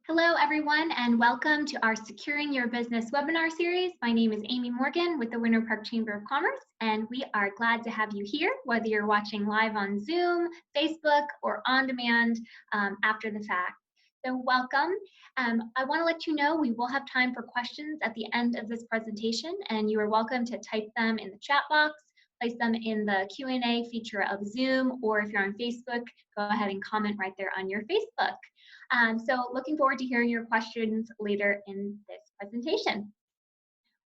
Hello, everyone, and welcome to our Securing Your Business webinar series. My name is Amy Morgan with the Winter Park Chamber of Commerce, and we are glad to have you here, whether you're watching live on Zoom, Facebook, or on demand after the fact. So welcome. I want to let you know we will have time for questions at the end of this presentation, and you are welcome to type them in the chat box, place them in the Q&A feature of Zoom, or if you're on Facebook, go ahead and comment right there on your Facebook. So looking forward to hearing your questions later in this presentation.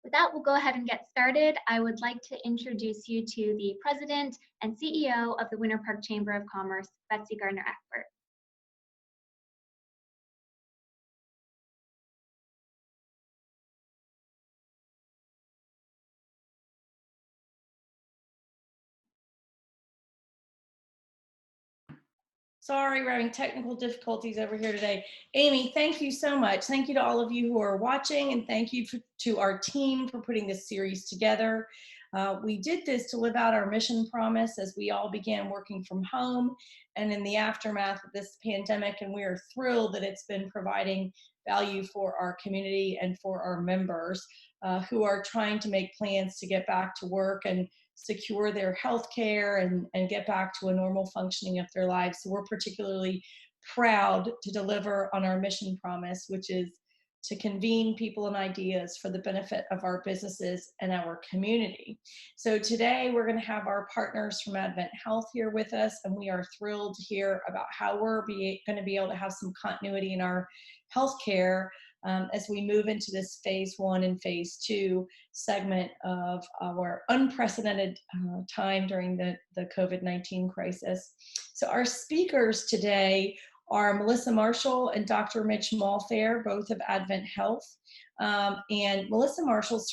With that, we'll go ahead and get started. I would like to introduce you to the President and CEO of the Winter Park Chamber of Commerce, Betsy Gardner-Eckford. Sorry, we're having technical difficulties over here today. Amy, thank you so much. Thank you to all of you who are watching, and thank you to our team for putting this series together. We did this to live out our mission promise as we all began working from home and in the aftermath of this pandemic, and we are thrilled that it's been providing value for our community and for our members who are trying to make plans to get back to work and secure their health care and get back to a normal functioning of their lives. So we're particularly proud to deliver on our mission promise, which is to convene people and ideas for the benefit of our businesses and our community. So today we're going to have our partners from Advent Health here with us, and we are thrilled to hear about how we're going to be able to have some continuity in our healthcare as we move into this phase 1 and phase 2 segment of our unprecedented time during the COVID-19 crisis. So our speakers today are Melissa Marshall and Dr. Mitch Malfair, both of Advent Health. And Melissa Marshall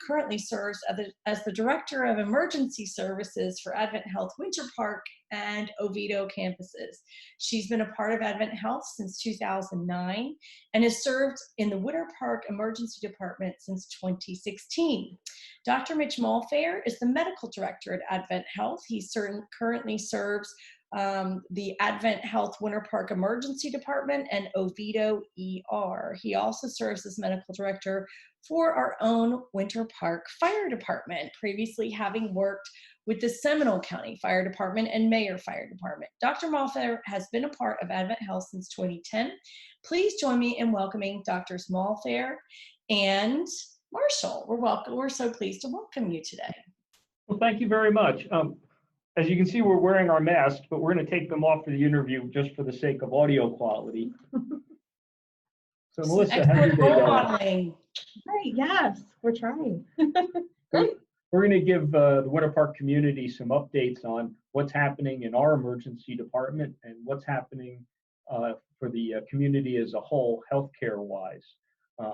currently serves as the Director of Emergency Services for Advent Health Winter Park and Oviedo campuses. She's been a part of Advent Health since 2009 and has served in the Winter Park Emergency Department since 2016. Dr. Mitch Malfair is the Medical Director at Advent Health. He currently serves the Advent Health Winter Park Emergency Department and Oviedo ER. He also serves as medical director for our own Winter Park Fire Department, previously having worked with the Seminole County Fire Department and Mayer Fire Department. Dr. Malfair has been a part of Advent Health since 2010. Please join me in welcoming Drs. Malfair and Marshall. We're so pleased to welcome you today. Well, thank you very much. As you can see, we're wearing our masks, but we're going to take them off for the interview just for the sake of audio quality. So, Melissa, how's your day going? Great, yes, we're trying. Great. We're going to give the Winter Park community some updates on what's happening in our emergency department and what's happening for the community as a whole, healthcare-wise.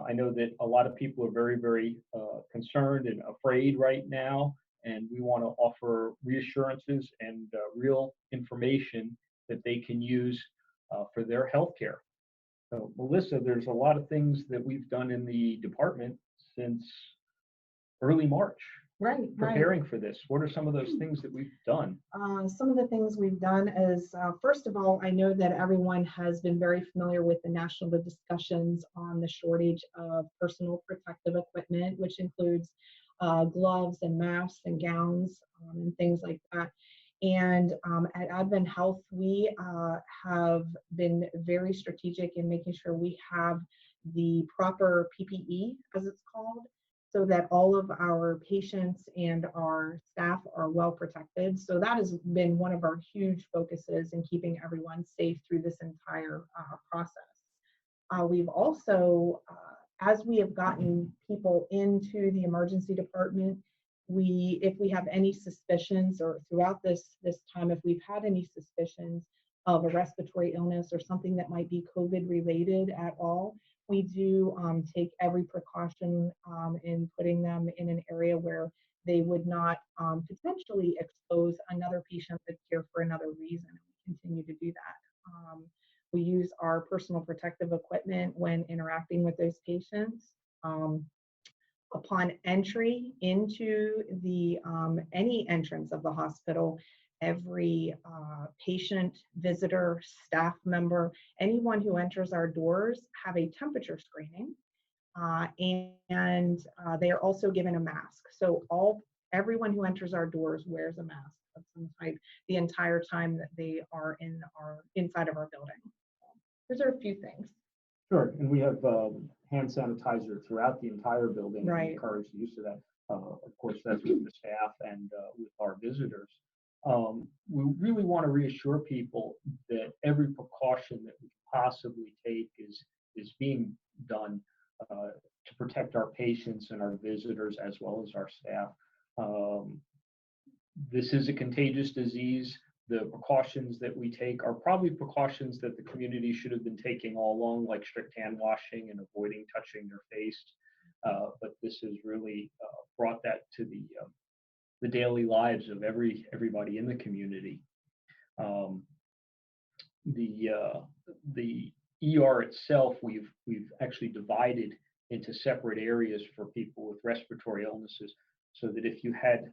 I know that a lot of people are very, very concerned and afraid right now. And we want to offer reassurances and real information that they can use for their healthcare. So, Melissa, there's a lot of things that we've done in the department since early March. Right. Preparing for this. What are some of those things that we've done? Some of the things we've done is, first of all, I know that everyone has been very familiar with the national discussions on the shortage of personal protective equipment, which includes gloves and masks and gowns and things like that. And at Advent Health, we have been very strategic in making sure we have the proper PPE, as it's called, so that all of our patients and our staff are well protected. So that has been one of our huge focuses in keeping everyone safe through this entire process. We've also, as we have gotten people into the emergency department, if we have any suspicions, or throughout this time, if we've had any suspicions of a respiratory illness or something that might be COVID related at all, we do take every precaution in putting them in an area where they would not potentially expose another patient that's here for another reason. We continue to do that. We use our personal protective equipment when interacting with those patients. Upon entry into the any entrance of the hospital, every patient, visitor, staff member, anyone who enters our doors have a temperature screening, and they are also given a mask. So everyone who enters our doors wears a mask of some type the entire time that they are inside of our building. Those are a few things. Sure, and we have hand sanitizer throughout the entire building. Right. And encourage the use of that. Of course, that's with the staff and with our visitors. We really want to reassure people that every precaution that we can possibly take is being done to protect our patients and our visitors as well as our staff. This is a contagious disease. The precautions that we take are probably precautions that the community should have been taking all along, like strict hand washing and avoiding touching their face. But this has really brought that to the daily lives of everybody in the community. The ER itself, we've actually divided into separate areas for people with respiratory illnesses, so that if you had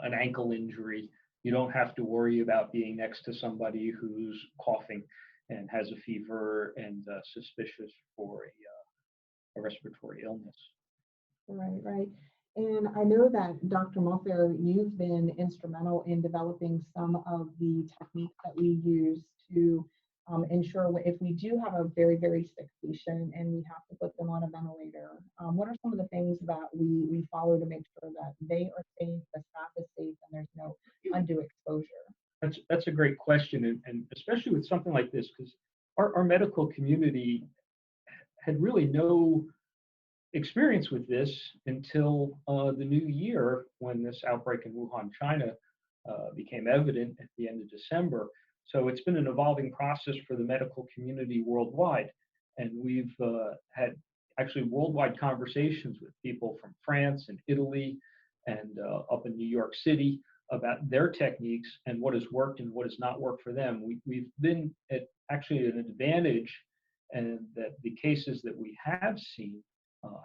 an ankle injury, you don't have to worry about being next to somebody who's coughing and has a fever and suspicious for a respiratory illness. Right. And I know that Dr. Mulfair, you've been instrumental in developing some of the techniques that we use to ensure if we do have a very, very sick patient and we have to put them on a ventilator, what are some of the things that we follow to make sure that they are safe, the staff is safe, and there's no undue exposure? That's a great question, and especially with something like this, because our medical community had really no experience with this until the new year, when this outbreak in Wuhan, China became evident at the end of December. So it's been an evolving process for the medical community worldwide. And we've had actually worldwide conversations with people from France and Italy and up in New York City about their techniques and what has worked and what has not worked for them. We've been at actually an advantage, and that the cases that we have seen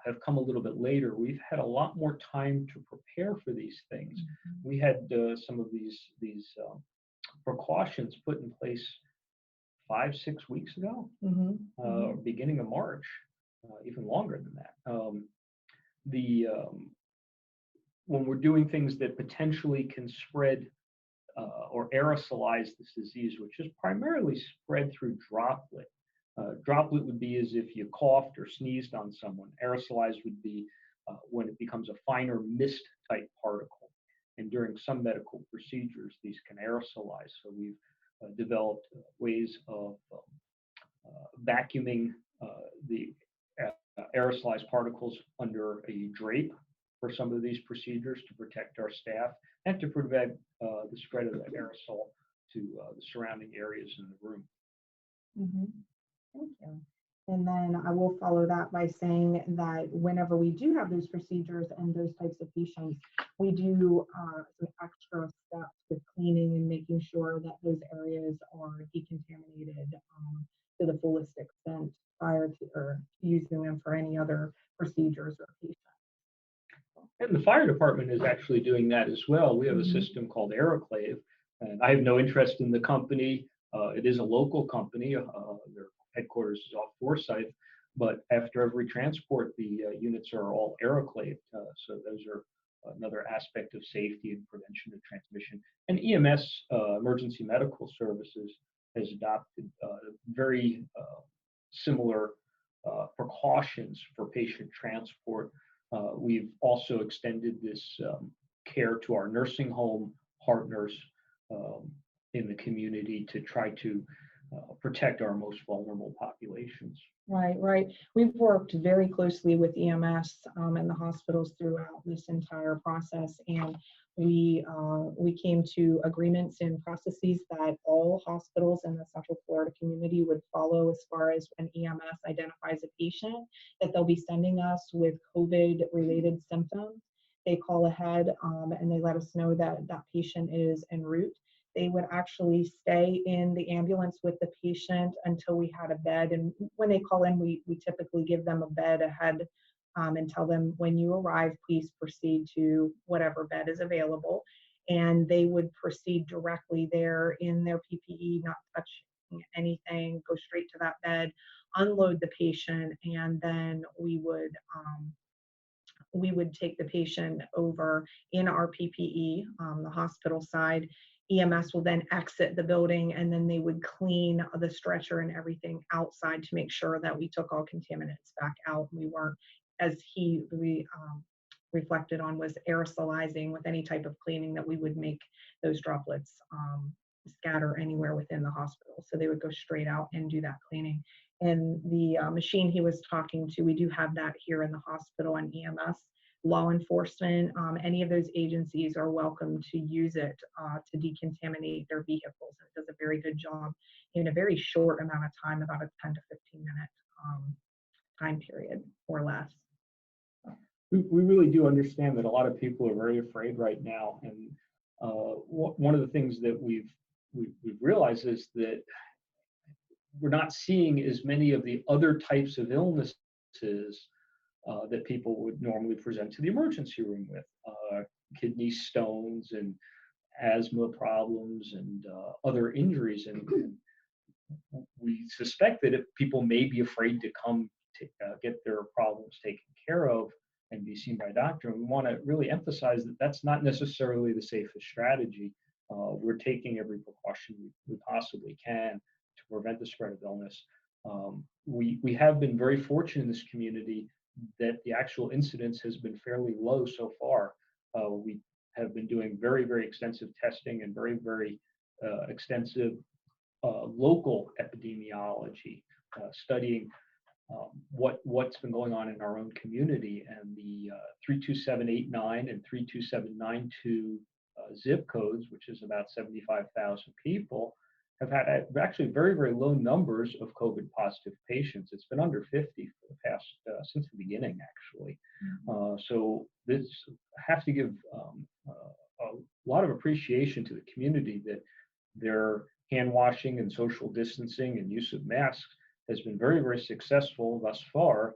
have come a little bit later. We've had a lot more time to prepare for these things. Mm-hmm. We had some of these precautions put in place 5-6 weeks ago, beginning of March, even longer than that. When we're doing things that potentially can spread or aerosolize this disease, which is primarily spread through droplet. Droplet would be as if you coughed or sneezed on someone. Aerosolized would be when it becomes a finer mist type particle. And during some medical procedures, these can aerosolize. So we've developed ways of vacuuming the aerosolized particles under a drape for some of these procedures to protect our staff and to prevent the spread of the aerosol to the surrounding areas in the room. Mm-hmm. Thank you. And then I will follow that by saying that whenever we do have those procedures and those types of patients, we do some extra steps with cleaning and making sure that those areas are decontaminated to the fullest extent prior to or using them for any other procedures or patients. And the fire department is actually doing that as well. We have a system called Aeroclave, and I have no interest in the company. It is a local company. Their headquarters is off Forsyth, but after every transport, the units are all aeroclaved. So those are another aspect of safety and prevention of transmission. And EMS, Emergency Medical Services, has adopted very similar precautions for patient transport. We've also extended this care to our nursing home partners in the community to try to protect our most vulnerable populations. Right. We've worked very closely with EMS and the hospitals throughout this entire process, and we came to agreements and processes that all hospitals in the Central Florida community would follow as far as when EMS identifies a patient that they'll be sending us with COVID-related symptoms. They call ahead and they let us know that that patient is en route. They would actually stay in the ambulance with the patient until we had a bed. And when they call in, we typically give them a bed ahead and tell them, when you arrive, please proceed to whatever bed is available. and they would proceed directly there in their PPE, not touching anything, go straight to that bed, unload the patient, and then we would take the patient over in our PPE, the hospital side. EMS will then exit the building, and then they would clean the stretcher and everything outside to make sure that we took all contaminants back out. We weren't, as we reflected on, was aerosolizing with any type of cleaning, that we would make those droplets scatter anywhere within the hospital. So they would go straight out and do that cleaning. And the machine he was talking to, we do have that here in the hospital, and EMS, law enforcement, any of those agencies are welcome to use it to decontaminate their vehicles. It does a very good job in a very short amount of time, about a 10 to 15 minute time period or less. We really do understand that a lot of people are very afraid right now, and one of the things that we've realized is that we're not seeing as many of the other types of illnesses that people would normally present to the emergency room with, kidney stones and asthma problems and other injuries. And we suspect that if people may be afraid to come to get their problems taken care of and be seen by a doctor, and we want to really emphasize that that's not necessarily the safest strategy. We're taking every precaution we possibly can to prevent the spread of illness. We have been very fortunate in this community that the actual incidence has been fairly low so far. We have been doing very, very extensive testing and very, very extensive local epidemiology, studying what's been going on in our own community. And the 32789 and 32792 zip codes, which is about 75,000 people, have had actually very, very low numbers of COVID positive patients. It's been under 50 for the past, since the beginning, actually. So this, I have to give a lot of appreciation to the community that their hand washing and social distancing and use of masks has been very, very successful thus far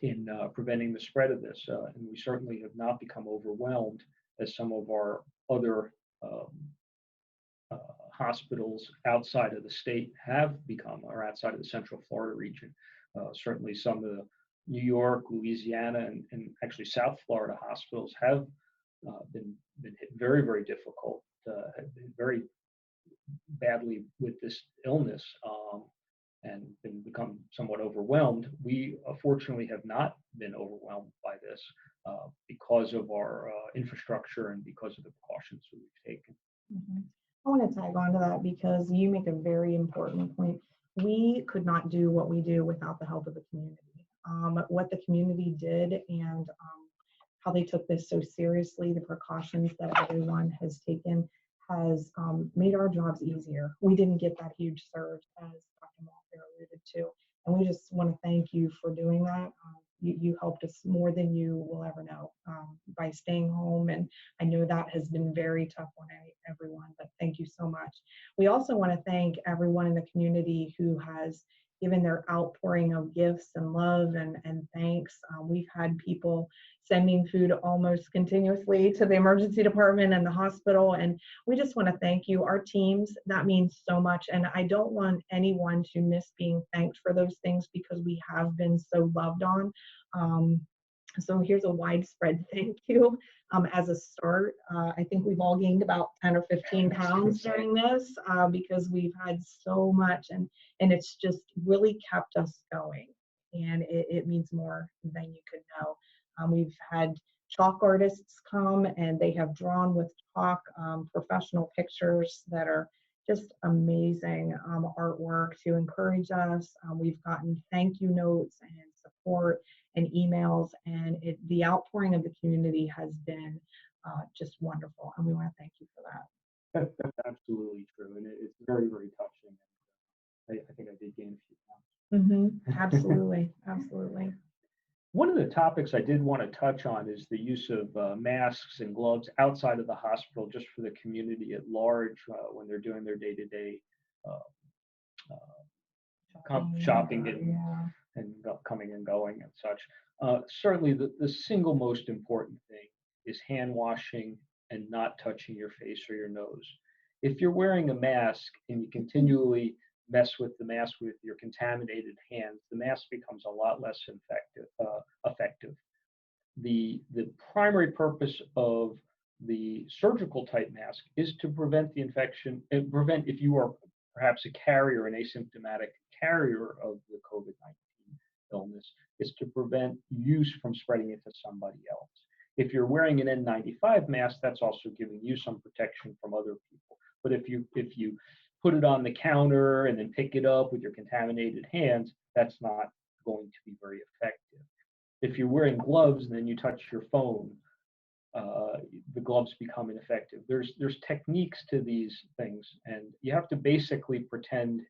in preventing the spread of this. And we certainly have not become overwhelmed as some of our other hospitals outside of the state have become, or outside of the Central Florida region. Certainly some of the New York, Louisiana, and actually South Florida hospitals have been hit very, very difficult, have been very badly with this illness, and become somewhat overwhelmed. We fortunately have not been overwhelmed by this because of our infrastructure and because of the precautions that we've taken. I want to tag on to that because you make a very important point. We could not do what we do without the help of the community. What the community did and how they took this so seriously, the precautions that everyone has taken has made our jobs easier. We didn't get that huge surge, as Dr. Malfair alluded to, and we just want to thank you for doing that. You helped us more than you will ever know by staying home, and I know that has been very tough on everyone, but thank you so much. We also want to thank everyone in the community who has given their outpouring of gifts and love and thanks. We've had people sending food almost continuously to the emergency department and the hospital, and we just want to thank you. Our teams, that means so much, and I don't want anyone to miss being thanked for those things because we have been so loved on. So here's a widespread thank you. As a start, I think we've all gained about 10 or 15 pounds during this because we've had so much, and it's just really kept us going, and it means more than you could know. We've had chalk artists come and they have drawn with chalk professional pictures that are just amazing artwork to encourage us. We've gotten thank you notes and support and emails, and the outpouring of the community has been just wonderful, and we want to thank you for that. That's absolutely true, and it's very, very touching. I think I did gain a few pounds. Absolutely, absolutely. One of the topics I did want to touch on is the use of masks and gloves outside of the hospital, just for the community at large when they're doing their day-to-day shopping and coming and going and such. Certainly the single most important thing is hand washing and not touching your face or your nose. If you're wearing a mask and you continually mess with the mask with your contaminated hands, the mask becomes a lot less effective. The primary purpose of the surgical type mask is to prevent the infection, and prevent if you are perhaps a carrier, an asymptomatic carrier of the COVID-19 illness, is to prevent use from spreading it to somebody else. If you're wearing an N95 mask, that's also giving you some protection from other people. But if you put it on the counter and then pick it up with your contaminated hands, that's not going to be very effective. If you're wearing gloves and then you touch your phone, the gloves become ineffective. There's techniques to these things, and you have to basically pretend,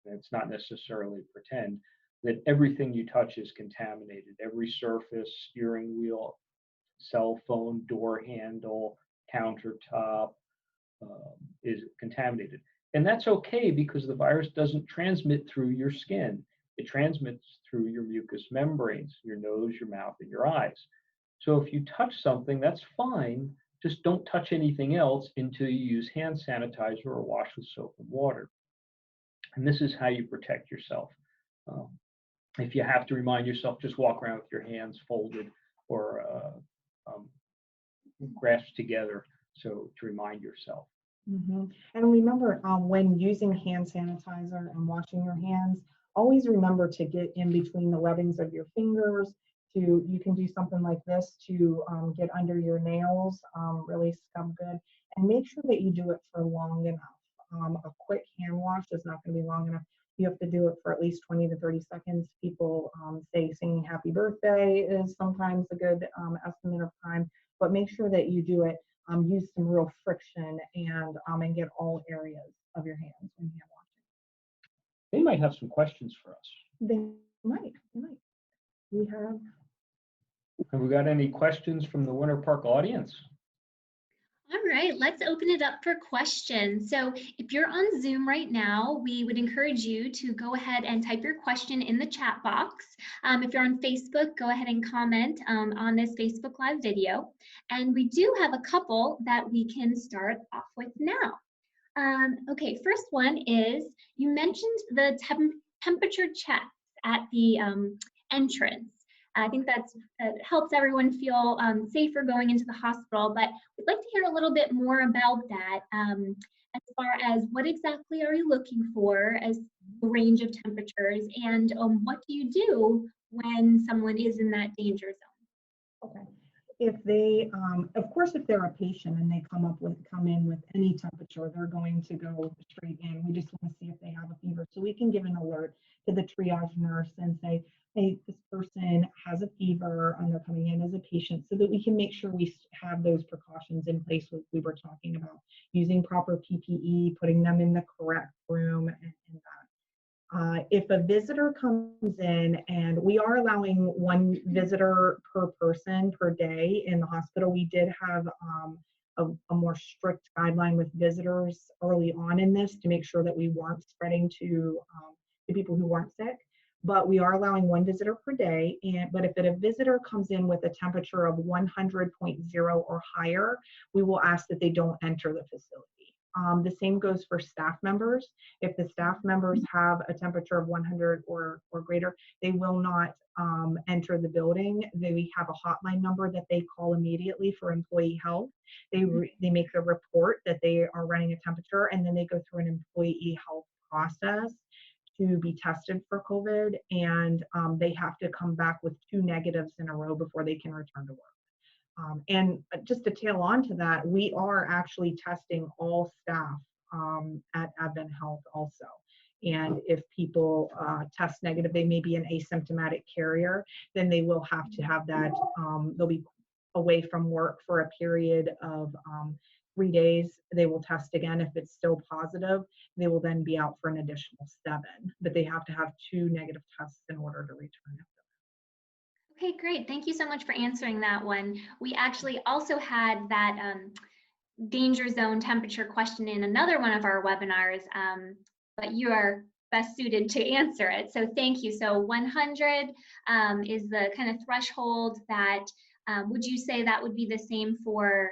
and it's not necessarily pretend, that everything you touch is contaminated. Every surface, steering wheel, cell phone, door handle, countertop is contaminated. And that's okay because the virus doesn't transmit through your skin. It transmits through your mucous membranes, your nose, your mouth, and your eyes. So if you touch something, that's fine. Just don't touch anything else until you use hand sanitizer or wash with soap and water. And this is how you protect yourself. If you have to remind yourself, just walk around with your hands folded or grasped together, so to remind yourself. And remember, when using hand sanitizer and washing your hands, always remember to get in between the webbings of your fingers. You can do something like this to get under your nails, really scrub good, and make sure that you do it for long enough. A quick hand wash is not going to be long enough. You have to do it for at least 20 to 30 seconds. People say singing happy birthday is sometimes a good estimate of time, but make sure that you do it. Use some real friction and get all areas of your hands when hand washing. They might have some questions for us. They might. Have we got any questions from the Winter Park audience? All right, let's open it up for questions. So if you're on Zoom right now, we would encourage you to go ahead and type your question in the chat box. If you're on Facebook, go ahead and comment on this Facebook Live video. And we do have a couple that we can start off with now. Okay, first one is, you mentioned the temperature checks at the entrance. I think that helps everyone feel safer going into the hospital, but we'd like to hear a little bit more about that as far as what exactly are you looking for as the range of temperatures, and what do you do when someone is in that danger zone? Okay. If they, of course, if they're a patient and they come in with any temperature, they're going to go straight in. We just want to see if they have a fever. So we can give an alert to the triage nurse and say, hey, this person has a fever and they're coming in as a patient, so that we can make sure we have those precautions in place that we were talking about, using proper PPE, putting them in the correct room, and that. If a visitor comes in, and we are allowing one visitor per person per day in the hospital, we did have a more strict guideline with visitors early on in this to make sure that we weren't spreading to people who weren't sick. But we are allowing one visitor per day. But if a visitor comes in with a temperature of 100.0 or higher, we will ask that they don't enter the facility. The same goes for staff members. If the staff members have a temperature of 100 or greater, they will not enter the building. They have a hotline number that they call immediately for employee health. They make a report that they are running a temperature, and then they go through an employee health process to be tested for COVID, and they have to come back with 2 negatives in a row before they can return to work. And just to tail on to that, we are actually testing all staff at Advent Health also. And if people test negative, they may be an asymptomatic carrier, then they will have to have that, they'll be away from work for a period of 3 days. They will test again. If it's still positive, they will then be out for an additional 7, but they have to have 2 negative tests in order to return. Okay, great. Thank you so much for answering that one. We actually also had that danger zone temperature question in another one of our webinars, but you are best suited to answer it. So thank you. So 100 is the kind of threshold that, would you say that would be the same for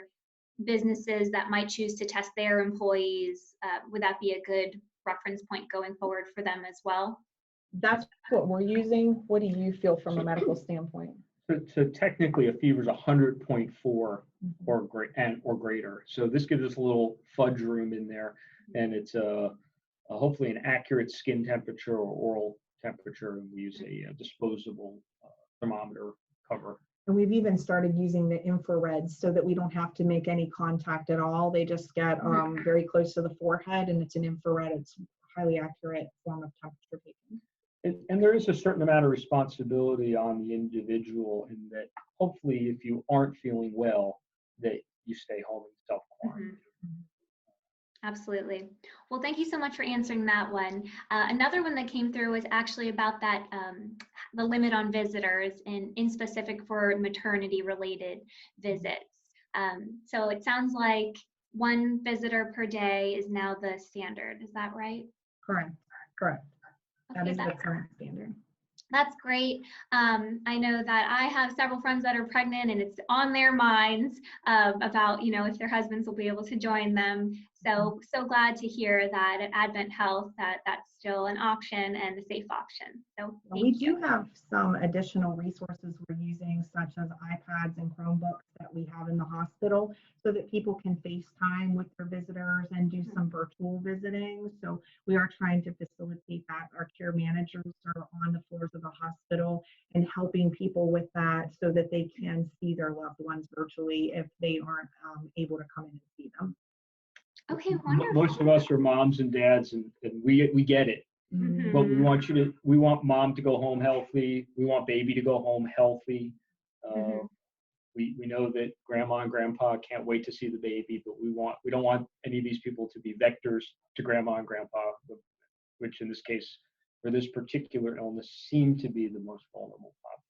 businesses that might choose to test their employees, would that be a good reference point going forward for them as well? That's what we're using. What do you feel from a medical standpoint? So technically, a fever is 100.4 Mhm. or greater. So this gives us a little fudge room in there, and it's hopefully an accurate skin temperature or oral temperature. And we use a disposable thermometer cover. And we've even started using the infrared so that we don't have to make any contact at all. They just get very close to the forehead, and it's an infrared. It's a highly accurate form of temperature taking. And there is a certain amount of responsibility on the individual in that hopefully if you aren't feeling well, that you stay home and self-quarantine. Absolutely. Well, thank you so much for answering that one. Another one that came through was actually about that, the limit on visitors in specific for maternity related visits. So it sounds like 1 visitor per day is now the standard. Is that right? Correct. That Okay, is the current standard. That's great. I know that I have several friends that are pregnant, and it's on their minds about, if their husbands will be able to join them. So glad to hear that at Advent Health that's still an option and a safe option. So we do have some additional resources we're using, such as iPads and Chromebooks that we have in the hospital, so that people can FaceTime with their visitors and do some virtual visiting. So we are trying to facilitate that. Our care managers are on the floors of the hospital and helping people with that so that they can see their loved ones virtually if they aren't able to come in and see them. Okay, wonderful. Most of us are moms and dads, and we get it. Mm-hmm. But we want mom to go home healthy. We want baby to go home healthy. We know that grandma and grandpa can't wait to see the baby, but we don't want any of these people to be vectors to grandma and grandpa, which in this case, for this particular illness, seem to be the most vulnerable population.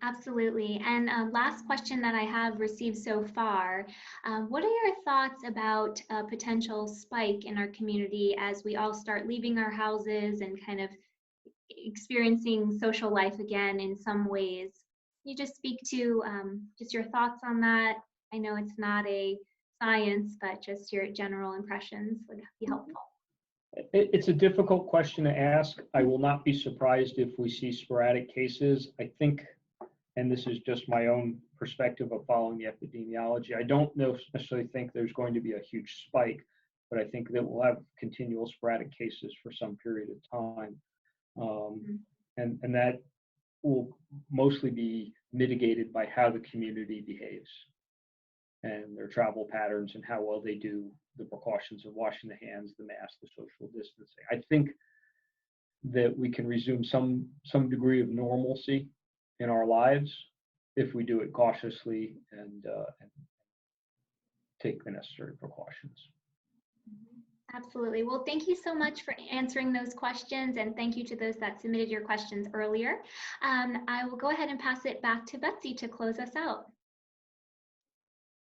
Absolutely. And last question that I have received so far, what are your thoughts about a potential spike in our community as we all start leaving our houses and kind of experiencing social life again in some ways? Can you just speak to just your thoughts on that? I know it's not a science, but just your general impressions would be helpful. It's a difficult question to ask. I will not be surprised if we see sporadic cases. I think, and this is just my own perspective of following the epidemiology, I don't necessarily think there's going to be a huge spike, but I think that we'll have continual sporadic cases for some period of time. And that will mostly be mitigated by how the community behaves and their travel patterns and how well they do the precautions of washing the hands, the mask, the social distancing. I think that we can resume some degree of normalcy in our lives if we do it cautiously and take the necessary precautions. Absolutely. Well, thank you so much for answering those questions, and thank you to those that submitted your questions earlier. I will go ahead and pass it back to Betsy to close us out.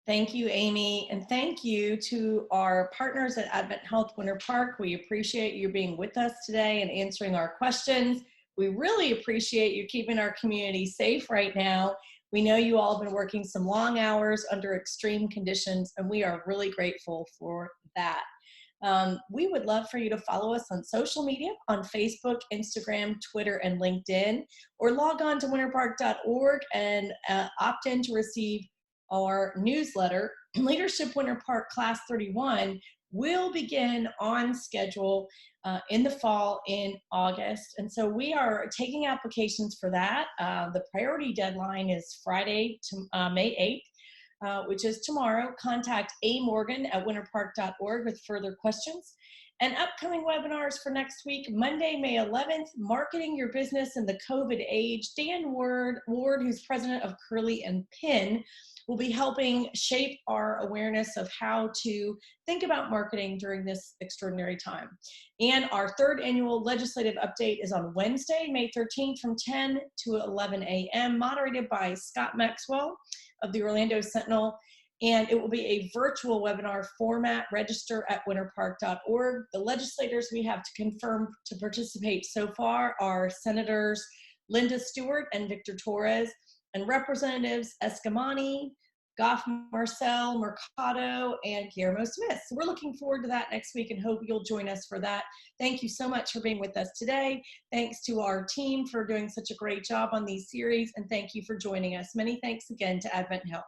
Thank you, Amy, and thank you to our partners at Advent Health Winter Park. We appreciate you being with us today and answering our questions. We really appreciate you keeping our community safe right now. We know you all have been working some long hours under extreme conditions, and we are really grateful for that. We would love for you to follow us on social media, on Facebook, Instagram, Twitter, and LinkedIn, or log on to winterpark.org and opt in to receive our newsletter. Leadership Winter Park Class 31 will begin on schedule in the fall in August. And so we are taking applications for that. The priority deadline is Friday, May 8th, which is tomorrow. Contact A. Morgan at winterpark.org with further questions. And upcoming webinars for next week, Monday, May 11th, Marketing Your Business in the COVID Age. Dan Ward, who's president of Curly and Pin, will be helping shape our awareness of how to think about marketing during this extraordinary time. And our 3rd annual legislative update is on Wednesday, May 13th from 10 to 11 a.m., moderated by Scott Maxwell of the Orlando Sentinel. And it will be a virtual webinar format. Register at winterpark.org. The legislators we have to confirm to participate so far are Senators Linda Stewart and Victor Torres, and Representatives Escamani, Goff, Marcel, Mercado, and Guillermo Smith. So we're looking forward to that next week and hope you'll join us for that. Thank you so much for being with us today. Thanks to our team for doing such a great job on these series, and thank you for joining us. Many thanks again to Advent Health.